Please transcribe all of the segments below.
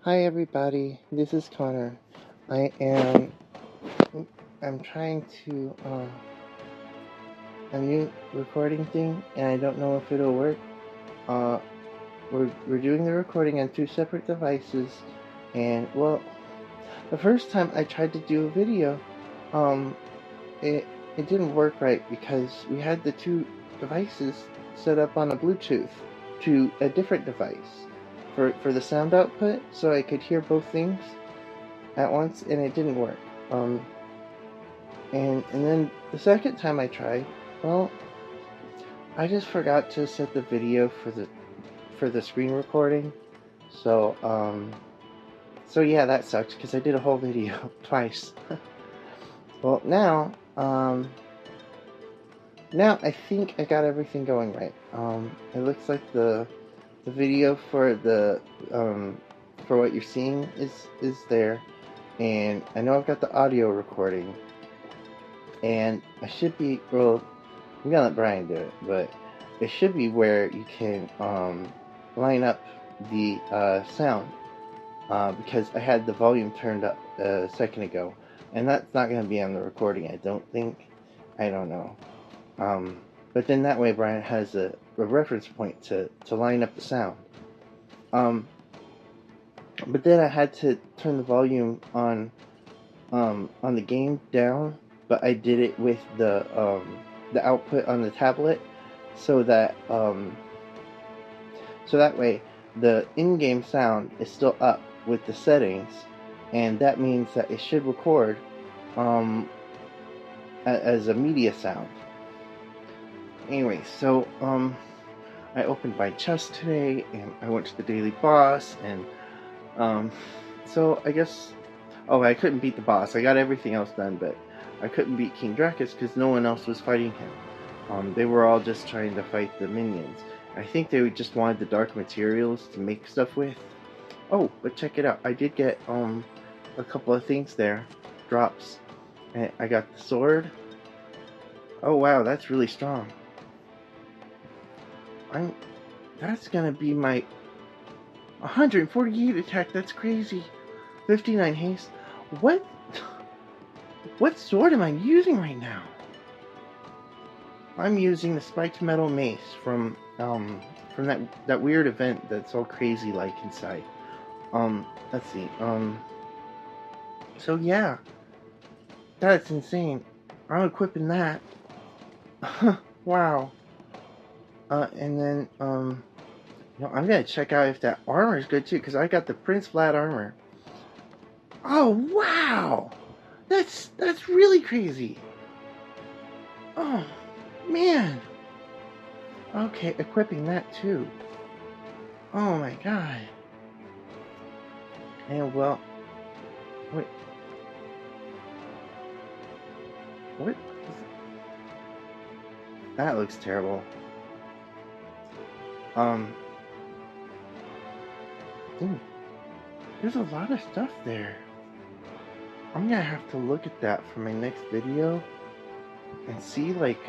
Hi everybody, this is Connor. I'm trying to a new recording thing, and I don't know if it'll work. We're doing the recording on two separate devices, and well, the first time I tried to do a video, it didn't work right because we had the two devices set up on a Bluetooth to a different device for the sound output, so I could hear both things at once, and it didn't work. And then the second time I tried, well, I just forgot to set the video for the screen recording. So yeah, that sucks because I did a whole video twice. Well, now I think I got everything going right. It looks like the video for the for what you're seeing is there, and I know I've got the audio recording, and I should be, well, I'm gonna let Brian do it, but it should be where you can line up the sound, because I had the volume turned up a second ago, and that's not gonna be on the recording, I don't think. I don't know. But then that way Brian has a reference point to line up the sound. But then I had to turn the volume on the game down, but I did it with the output on the tablet, so that way the in-game sound is still up with the settings, and that means that it should record as a media sound. Anyway, so I opened my chest today, and I went to the daily boss, and so I guess, I couldn't beat the boss. I got everything else done, but I couldn't beat King Dracus because no one else was fighting him. They were all just trying to fight the minions. I think they just wanted the dark materials to make stuff with. Oh, but check it out. I did get a couple of things there, drops. And I got the sword. Oh wow, that's really strong. That's gonna be my 148 attack. That's crazy. 59 haste. What sword am I using right now? I'm using the spiked metal mace from that weird event that's all crazy like inside. Let's see. So yeah, that's insane. I'm equipping that. Wow. And then I'm gonna check out if that armor is good too, because I got the Prince Vlad armor. Oh wow, that's really crazy. Oh man. Okay, equipping that too. Oh my god. And well, wait. What? That looks terrible. Ooh, there's a lot of stuff there. I'm gonna have to look at that for my next video and see, like,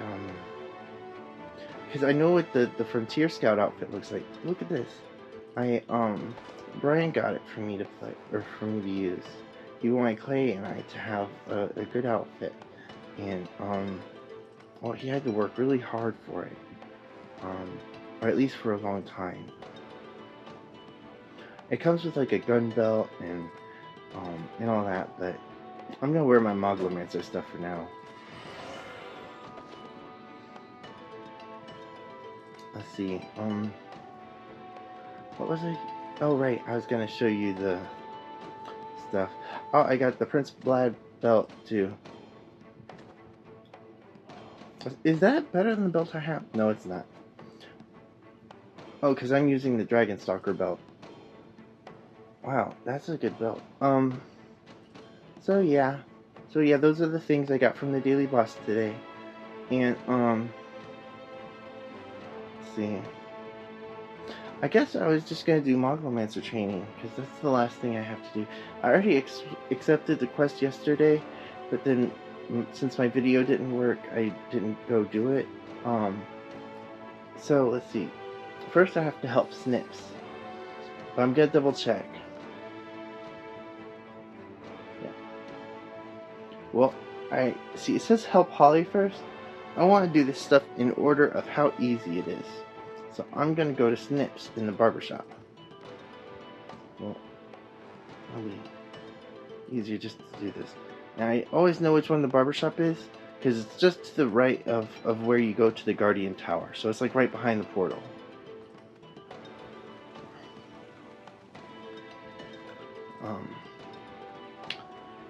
because I know what the Frontier Scout outfit looks like. Look at this. Brian got it for me to play, or for me to use. He wanted Clay and I to have a good outfit, and well, he had to work really hard for it, or at least for a long time. It comes with like a gun belt and all that, but I'm gonna wear my Moglomancer stuff for now. Let's see. What was it? Oh right, I was gonna show you the stuff. Oh, I got the Prince Vlad belt too. Is that better than the belt I have? No, it's not. Oh, because I'm using the Dragon Stalker belt. Wow, that's a good belt. So yeah, those are the things I got from the daily boss today. And let's see. I guess I was just gonna do Moglomancer Training because that's the last thing I have to do. I already accepted the quest yesterday, but then since my video didn't work, I didn't go do it. So let's see. First, I have to help Snips. But I'm gonna double check. Well, I see it says help Holly first. I want to do this stuff in order of how easy it is. So I'm going to go to Snips in the barbershop. Well, it'll be easier just to do this. Now, I always know which one the barbershop is, because it's just to the right of where you go to the Guardian Tower. So it's like right behind the portal.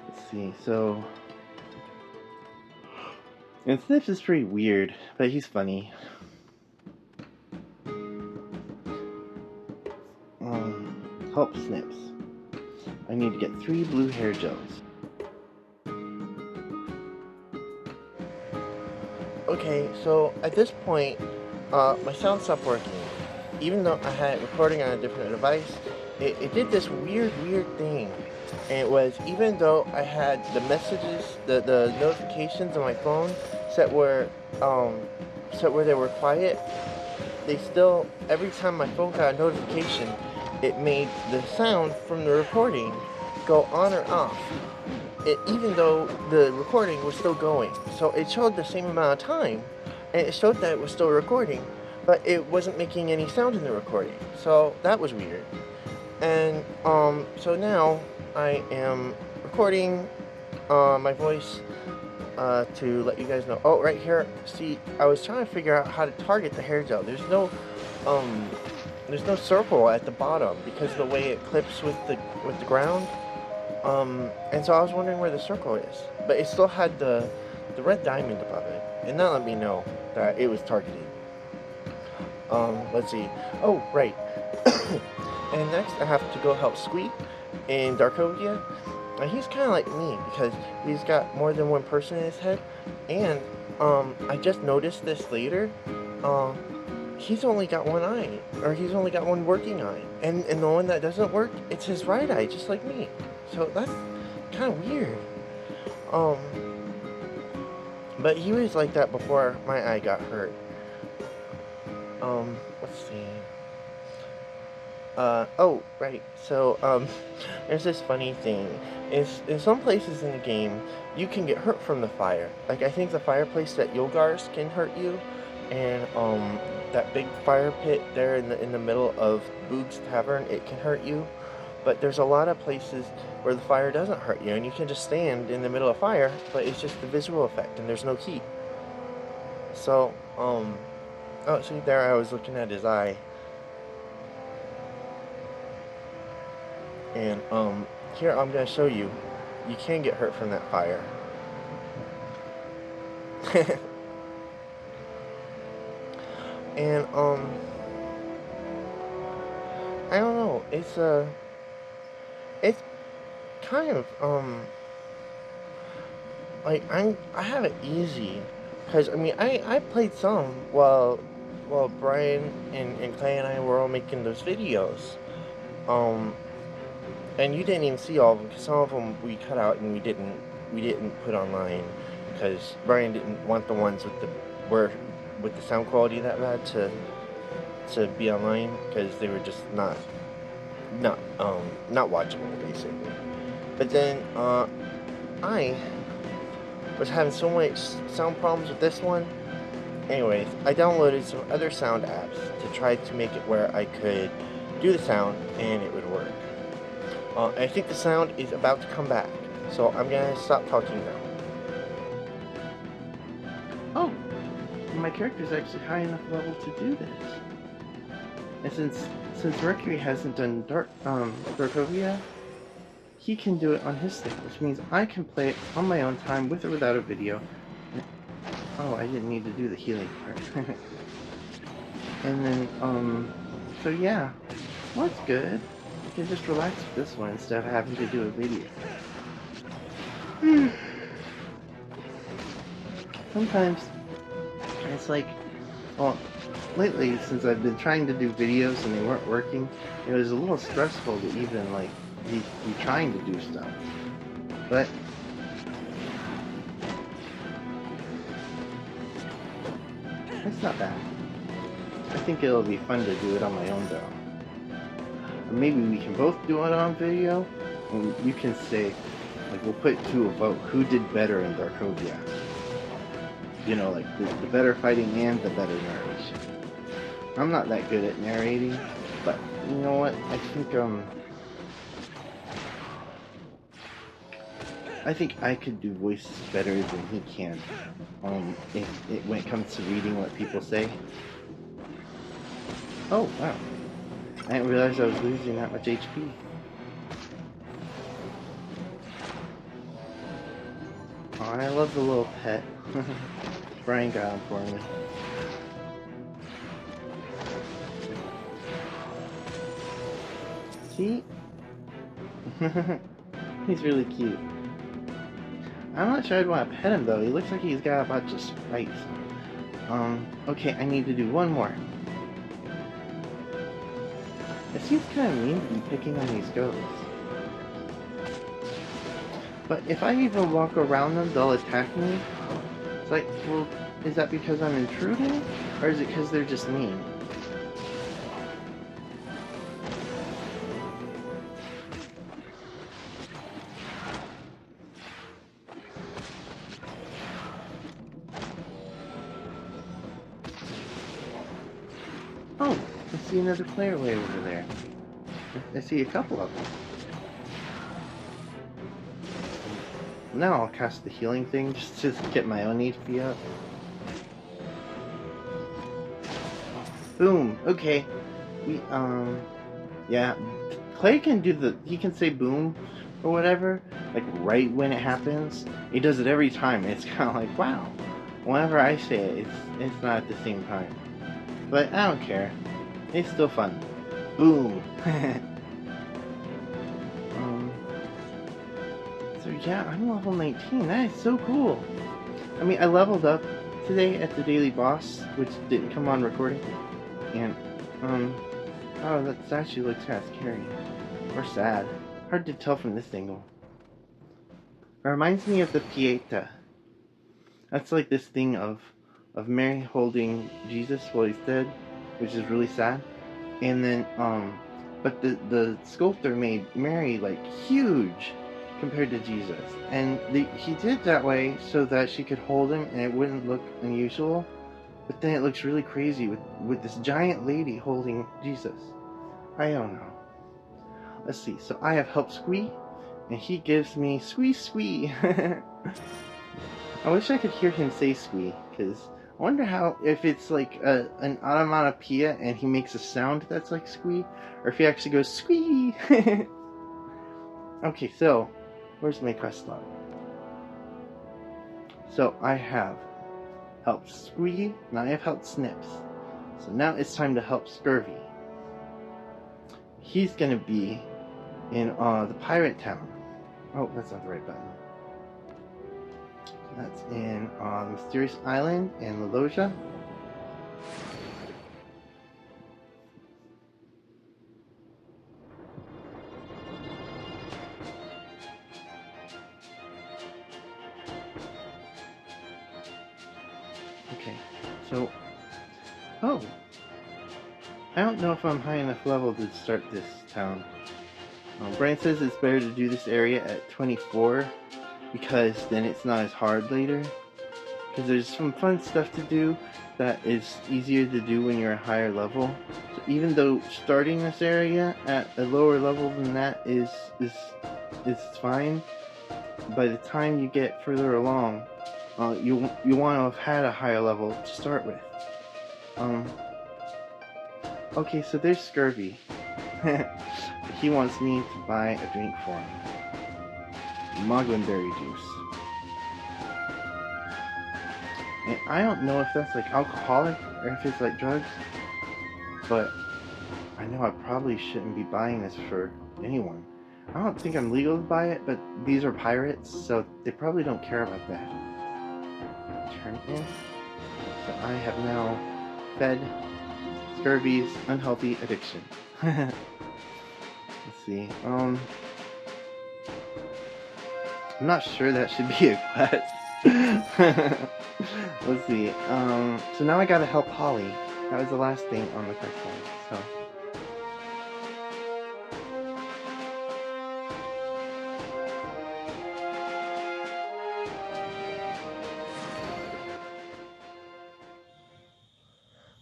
Let's see, so... And Snips is pretty weird, but he's funny. Help Snips. I need to get 3 blue hair gels. Okay, so at this point, my sound stopped working. Even though I had it recording on a different device, it did this weird thing. And it was, even though I had the messages, the notifications on my phone set where they were quiet, they still, every time my phone got a notification, it made the sound from the recording go on or off. Even though the recording was still going. So it showed the same amount of time, and it showed that it was still recording, but it wasn't making any sound in the recording. So that was weird. And so now I am recording my voice to let you guys know. Oh, right here, see, I was trying to figure out how to target the hair gel. There's no circle at the bottom because of the way it clips with the ground. And so I was wondering where the circle is, but it still had the red diamond above it, and that let me know that it was targeted. Let's see. Oh, right. And next I have to go help Squeak in Darkovia. Now he's kind of like me because he's got more than one person in his head, and I just noticed this later. He's only got one eye, or he's only got one working eye, and the one that doesn't work, it's his right eye, just like me. So that's kind of weird. But he was like that before my eye got hurt. Let's see. Oh, right. So, there's this funny thing. Is in some places in the game, you can get hurt from the fire. Like, I think the fireplace at Yolgar's can hurt you, and, that big fire pit there in the middle of Boog's Tavern, it can hurt you. But there's a lot of places where the fire doesn't hurt you, and you can just stand in the middle of fire, but it's just the visual effect, and there's no heat. So, oh, see, there I was looking at his eye. And, here I'm gonna show you. You can get hurt from that fire. And, I don't know, it's kind of, like, I have it easy, because, I mean, I played some while Brian and Clay and I were all making those videos, and you didn't even see all of them, because some of them we cut out and we didn't put online, because Brian didn't want the ones with the sound quality that bad to be online, because they were just not watchable, basically. But then I was having so much sound problems with this one. Anyways, I downloaded some other sound apps to try to make it where I could do the sound and it would work. I think the sound is about to come back, so I'm gonna stop talking now. Oh, my character's actually high enough level to do this. And since Mercury hasn't done Darkovia, he can do it on his stick, which means I can play it on my own time with or without a video. Oh, I didn't need to do the healing part. And then, so yeah, well, that's good. I can just relax with this one instead of having to do a video. Sometimes it's like, well, lately, since I've been trying to do videos and they weren't working, it was a little stressful to even, like, be trying to do stuff. But it's not bad. I think it'll be fun to do it on my own, though. Or maybe we can both do it on video, and you can stay like we'll put to a vote who did better in Darkovia. You know, like the better fighting and the better narration. I'm not that good at narrating, but you know what? I think I could do voices better than he can. When it comes to reading what people say. Oh wow! I didn't realize I was losing that much HP. Oh, I love the little pet. Brian got him for me. See? He's really cute. I'm not sure I'd want to pet him though. He looks like he's got a bunch of spikes. Okay, I need to do one more. It seems kind of mean to be picking on these ghosts. But if I even walk around them, they'll attack me. It's like, well, is that because I'm intruding? Or is it because they're just mean? Oh, I see another player way over there. I see a couple of them. Now I'll cast the healing thing just to get my own HP up. Boom. Okay. Yeah. Clay can do he can say boom or whatever, like right when it happens. He does it every time. It's kind of like, wow. Whenever I say it, it's not at the same time. But I don't care. It's still fun. Boom. So yeah, I'm level 19. That is so cool. I mean, I leveled up today at the daily boss, which didn't come on recording. And, oh, that statue looks kind of scary. Or sad. Hard to tell from this angle. It reminds me of the Pieta. That's like this thing of Mary holding Jesus while he's dead, which is really sad. And then, but the sculptor made Mary, like, huge compared to Jesus. And he did that way so that she could hold him and it wouldn't look unusual. But then it looks really crazy with this giant lady holding Jesus. I don't know. Let's see. So I have help Squee, and he gives me Squee Squee. I wish I could hear him say Squee, because I wonder if it's like an onomatopoeia and he makes a sound that's like Squee, or if he actually goes Squee. Okay, so where's my quest log? So I have helped Squee, and I have helped Snips. So now it's time to help Scurvy. He's gonna be in the pirate town. Oh, that's not the right button. So that's in Mysterious Island and Lolosia. Okay, so I don't know if I'm high enough level to start this town. Brian says it's better to do this area at 24 because then it's not as hard later. Because there's some fun stuff to do that is easier to do when you're a higher level. So even though starting this area at a lower level than that is fine, by the time you get further along, you want to have had a higher level to start with. Okay, so there's Scurvy. He wants me to buy a drink for him. Moglomancer juice. And I don't know if that's like alcoholic or if it's like drugs, but I know I probably shouldn't be buying this for anyone. I don't think I'm legal to buy it, but these are pirates, so they probably don't care about that. Turn in. So I have now fed Scurvy's unhealthy addiction. Let's see. I'm not sure that should be a quest. Let's see. So now I gotta help Holly. That was the last thing on the quest line. So.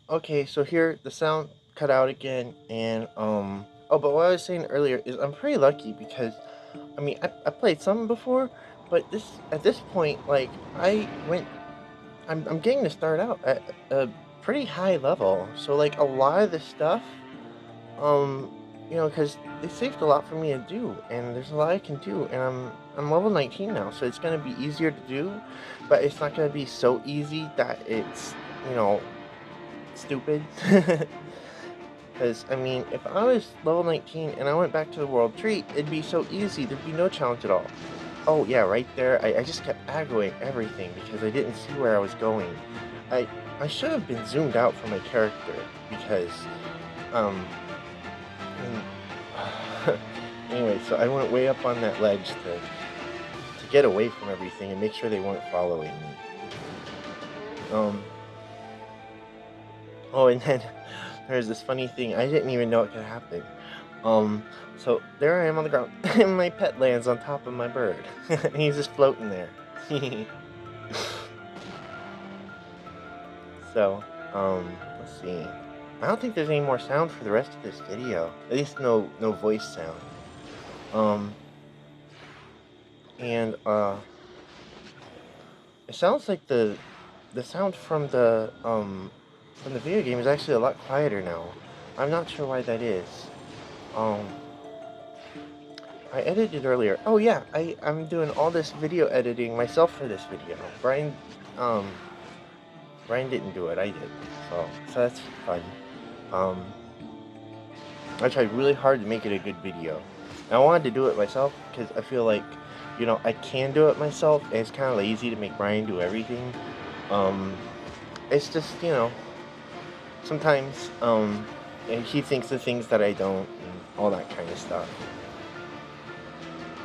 Okay, so here the sound cut out again, and oh, but what I was saying earlier is I'm pretty lucky because I mean I played some before, but at this point, like I'm getting to start out at a pretty high level. So like a lot of the stuff, um, because they saved a lot for me to do, and there's a lot I can do, and I'm level 19 now, so it's gonna be easier to do, but it's not gonna be so easy that it's you know stupid. Because, I mean, if I was level 19 and I went back to the World Tree, it'd be so easy. There'd be no challenge at all. Oh, yeah, right there. I just kept aggroing everything because I didn't see where I was going. I I should have been zoomed out for my character because, um, and, anyway, so I went way up on that ledge to get away from everything and make sure they weren't following me. Um, oh, and then there's this funny thing. I didn't even know it could happen. So there I am on the ground, and my pet lands on top of my bird. And he's just floating there. So, let's see. I don't think there's any more sound for the rest of this video. At least no voice sound. Um, and it sounds like the sound from the video game is actually a lot quieter now. I'm not sure why that is. Um, I edited earlier. Oh yeah, I'm doing all this video editing myself for this video. Um, Brian didn't do it. I did. So that's fun. Um, I tried really hard to make it a good video. And I wanted to do it myself because I feel like, I can do it myself. And it's kind of lazy to make Brian do everything. Um, it's just, sometimes, and he thinks of things that I don't, and all that kind of stuff.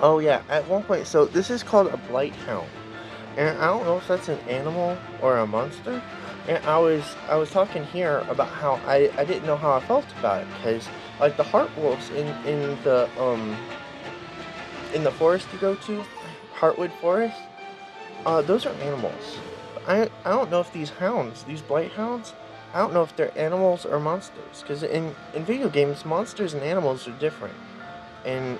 Oh yeah, at one point, so this is called a blight hound, and I don't know if that's an animal or a monster. And I was talking here about how I didn't know how I felt about it because like the heart wolves in the forest you go to, Heartwood Forest, those are animals. I don't know if these blight hounds, I don't know if they're animals or monsters because in video games monsters and animals are different. And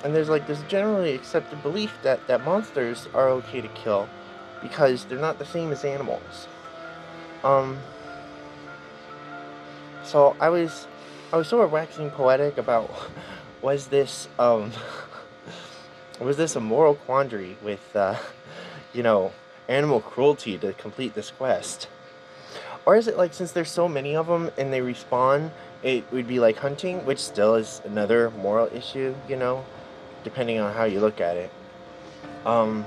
there's like this generally accepted belief that monsters are okay to kill because they're not the same as animals. Um, so I was sort of waxing poetic about was this was this a moral quandary with you know animal cruelty to complete this quest, or is it like since there's so many of them and they respawn, it would be like hunting, which still is another moral issue, depending on how you look at it. Um,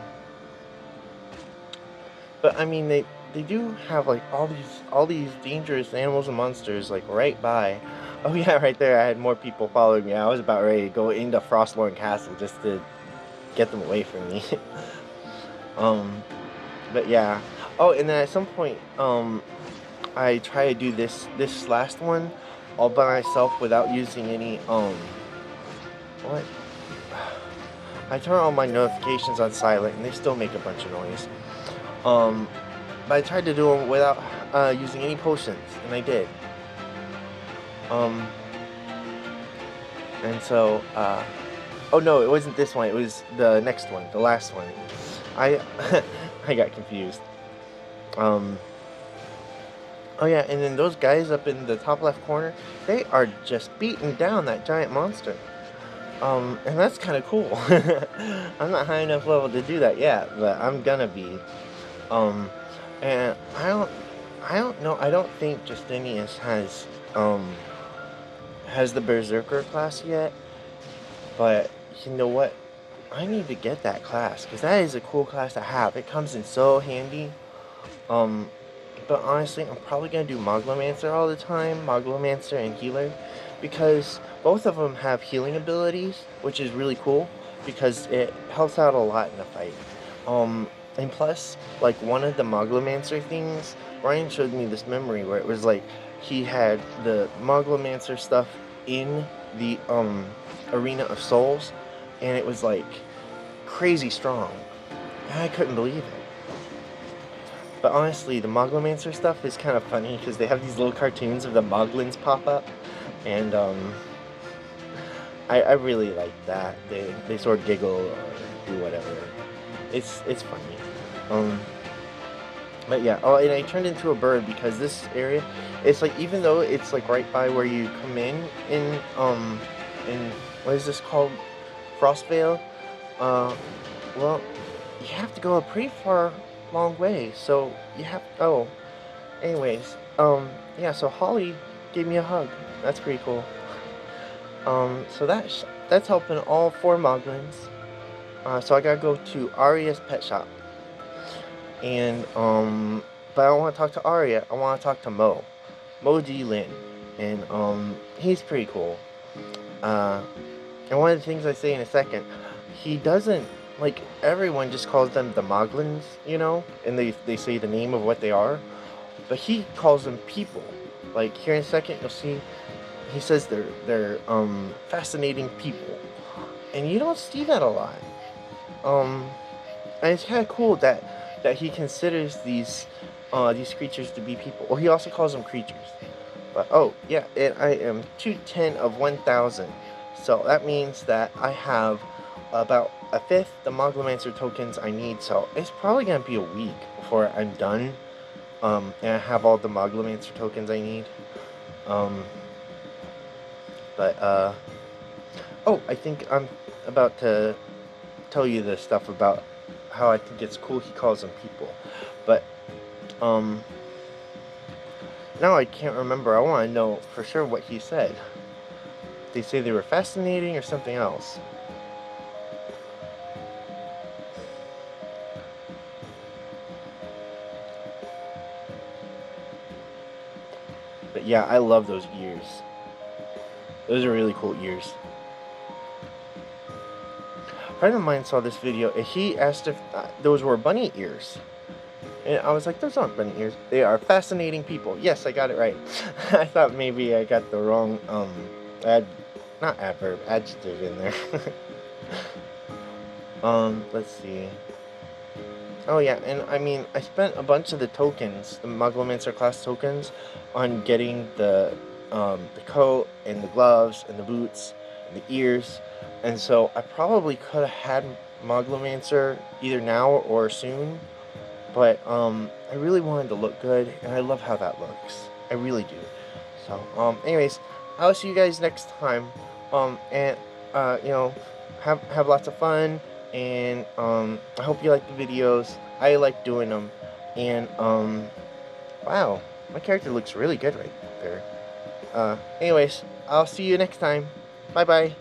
but I mean, they do have like all these dangerous animals and monsters like right by. Oh yeah, right there. I had more people following me. I was about ready to go into Frostlorn Castle just to get them away from me. um, but yeah. Oh, and then at some point, I try to do this last one all by myself without using any what? I turn all my notifications on silent and they still make a bunch of noise. Um, but I tried to do them without using any potions, and I did. Um, and so, oh no, it wasn't this one, it was the next one, the last one. I, I got confused. Oh yeah, and then those guys up in the top left corner, they are just beating down that giant monster. And that's kind of cool. I'm not high enough level to do that yet, but I'm gonna be. Um, and I don't know. I don't think Justinious has the Berserker class yet. But you know what? I need to get that class because that is a cool class to have. It comes in so handy. Um, but honestly, I'm probably gonna do Moglomancer all the time, Moglomancer and Healer, because both of them have healing abilities, which is really cool because it helps out a lot in the fight. And plus, like one of the Moglomancer things, Ryan showed me this memory where it was like he had the Moglomancer stuff in the Arena of Souls, and it was like crazy strong. And I couldn't believe it. But honestly, the Moglomancer stuff is kind of funny because they have these little cartoons of the Moglins pop up, and I really like that. They sort of giggle or do whatever. It's funny. But yeah. Oh, and I turned into a bird because this area, it's like, even though it's like right by where you come in what is this called, Frostvale. Well, you have to go a pretty far long way. So you have oh, anyways, yeah. So Holly gave me a hug. That's pretty cool. So that's helping all 4 Moglins. So I gotta go to Arya's pet shop, and but I don't want to talk to Arya. I want to talk to Mo D. Lin, and he's pretty cool. And one of the things I say in a second, he doesn't, like, everyone just calls them the Moglins, and they say the name of what they are, but he calls them people. Like, here in a second, you'll see. He says they're fascinating people, and you don't see that a lot. And it's kind of cool that he considers these creatures to be people. Well, he also calls them creatures. But oh yeah, and I am 210 of 1,000, so that means that I have about a fifth the Moglomancer tokens I need. So it's probably gonna be a week before I'm done, and I have all the Moglomancer tokens I need. But oh, I think I'm about to tell you the stuff about how I think it's cool he calls them people. But now I can't remember. I want to know for sure what he said. They say they were fascinating or something else. But yeah, I love those ears. Those are really cool ears. A friend of mine saw this video and he asked if those were bunny ears. And I was like, those aren't bunny ears. They are fascinating people. Yes, I got it right. I thought maybe I got the wrong adjective in there. Let's see. Oh yeah, and I mean, I spent a bunch of the tokens, the Moglomancer class tokens, on getting the coat and the gloves and the boots and the ears, and so I probably could have had Moglomancer either now or soon, but I really wanted to look good, and I love how that looks. I really do. So anyways, I'll see you guys next time. And have lots of fun. And I hope you like the videos. I like doing them. And wow, my character looks really good right there. Anyways, I'll see you next time. Bye bye.